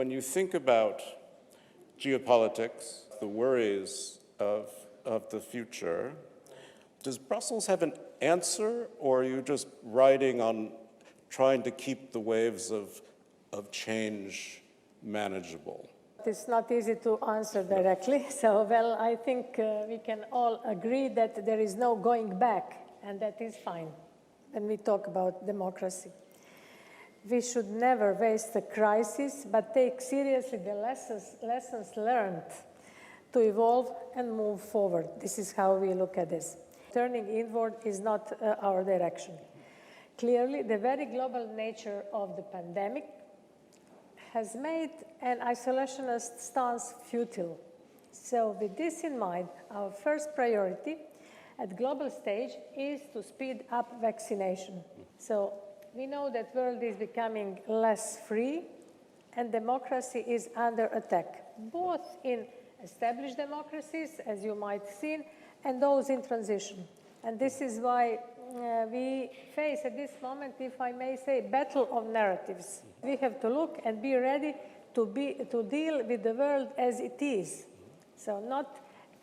when you think about geopolitics, the worries of the future, does Brussels have an answer, or are you just riding on trying to keep the waves of change manageable? It's not easy to answer directly. So, well, I think we can all agree that there is no going back, and that is fine when we talk about democracy. We should never waste a crisis, but take seriously the lessons learned to evolve and move forward. This is how we look at this. Turning inward is not our direction. Clearly, the very global nature of the pandemic has made an isolationist stance futile. So with this in mind, our first priority at global stage is to speed up vaccination. So we know that the world is becoming less free and democracy is under attack, both in established democracies, as you might have seen, and those in transition. And this is why we face at this moment, if I may say, battle of narratives. We have to look and be ready to deal with the world as it is. So not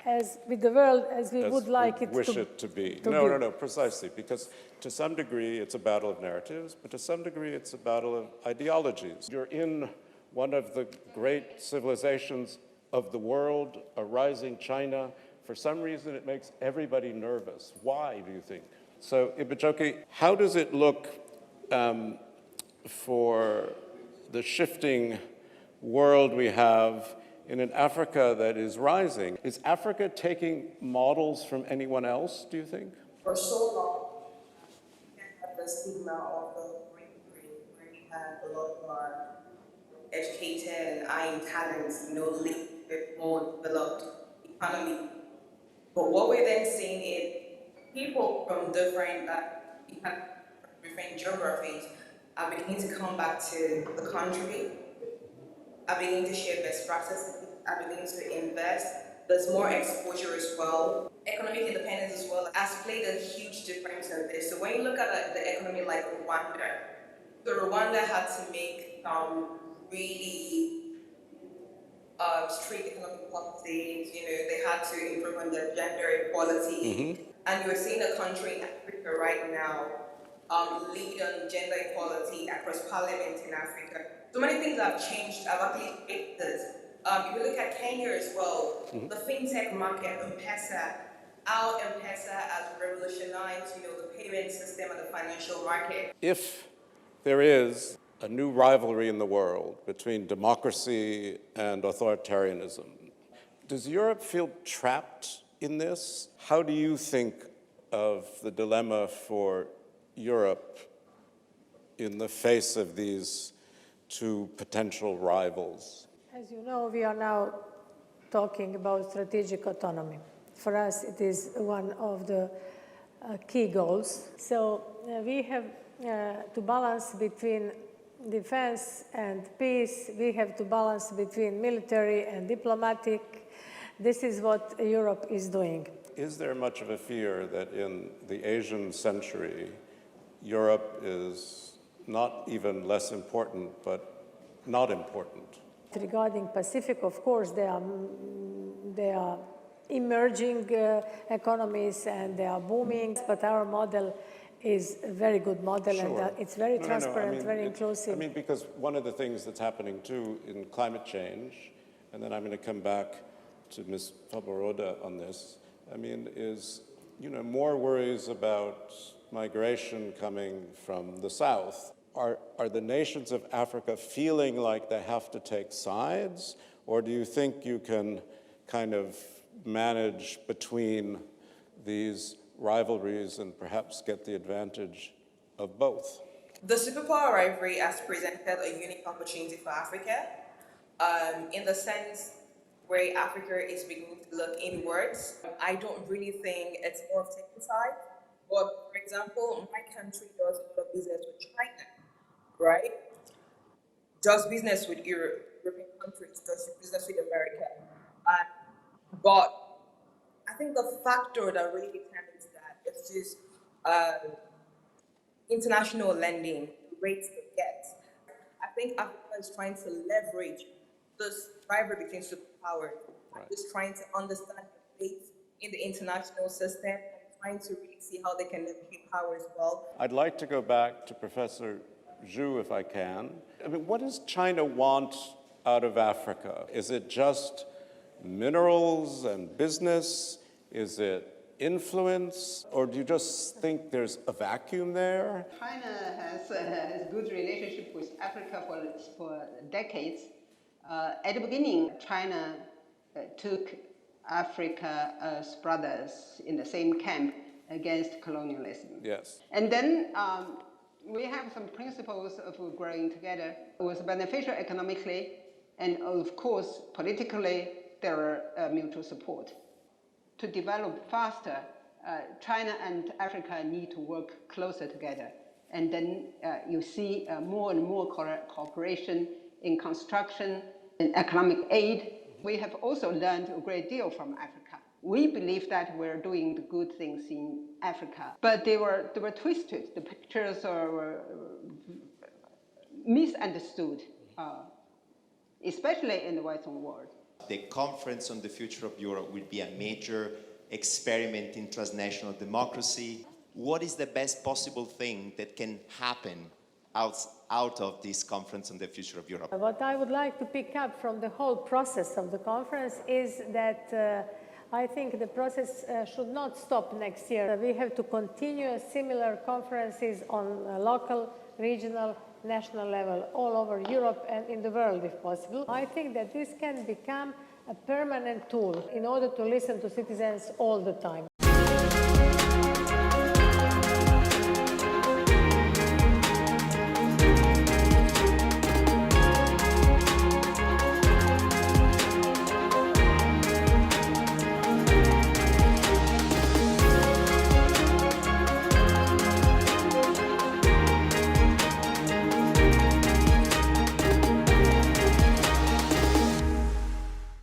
as with the world as we would like it to be. No, precisely, because to some degree it's a battle of narratives, but to some degree it's a battle of ideologies. You're in one of the great civilizations of the world, a rising China. For some reason it makes everybody nervous. Why, do you think? So, Ibijoke, how does it look for the shifting world we have in an Africa that is rising? Is Africa taking models from anyone else, do you think? For so long, we have the stigma of the brain drain, where we have a lot of our educated and eyeing talents, linked with more developed economy. But what we're then seeing is people from different geographies are beginning to come back to the country, are beginning to share best practices, are beginning to invest. There's more exposure as well. Economic independence as well has played a huge difference in this. So when you look at the economy like Rwanda, so Rwanda had to make really strict economic policies. They had to improve on their gender equality. And you're seeing a country in Africa right now lead on gender equality across parliament in Africa. So many things have changed. I've actually shaped this. If you look at Kenya as well, the fintech market, M-Pesa, how M-Pesa has revolutionized, the payment system and the financial market. If there is a new rivalry in the world between democracy and authoritarianism, does Europe feel trapped in this? How do you think of the dilemma for Europe in the face of these two potential rivals? As you know, we are now talking about strategic autonomy. For us, it is one of the key goals. So we have to balance between defense and peace. We have to balance between military and diplomatic. This is what Europe is doing. Is there much of a fear that in the Asian century, Europe is not even less important, but not important? Regarding Pacific, of course, they are emerging economies and they are booming, but our model is a very good model. Sure. And it's very transparent, very inclusive. Because one of the things that's happening too in climate change, and then I'm going to come back to Ms. Faborode on this, is, more worries about migration coming from the South. Are the nations of Africa feeling like they have to take sides, or do you think you can kind of manage between these rivalries and perhaps get the advantage of both? The superpower rivalry has presented a unique opportunity for Africa, in the sense where Africa is beginning to look inwards. I don't really think it's more of taking side, but for example, my country does a lot of business with China, right? Does business with European countries, does business with America. But I think the factor that really determines that is just international lending, rates they get. I think Africa is trying to leverage this rivalry between superpowers, just trying to understand the place in the international system and trying to really see how they can leverage power as well. I'd like to go back to Professor Zhou, if I can. I mean, what does China want out of Africa? Is it just minerals and business? Is it influence? Or do you just think there's a vacuum there? China has a good relationship with Africa for decades. At the beginning, China took Africa as brothers in the same camp against colonialism. Yes. And then we have some principles of growing together. It was beneficial economically, and of course, politically, there are mutual support. To develop faster, China and Africa need to work closer together. And then you see more and more cooperation in construction and economic aid. We have also learned a great deal from Africa. We believe that we're doing the good things in Africa, but they were twisted. The pictures were misunderstood, especially in the Western world. The Conference on the Future of Europe will be a major experiment in transnational democracy. What is the best possible thing that can happen out of this Conference on the Future of Europe? What I would like to pick up from the whole process of the conference is that I think the process should not stop next year. We have to continue similar conferences on local, regional, national level, all over Europe and in the world if possible. I think that this can become a permanent tool in order to listen to citizens all the time.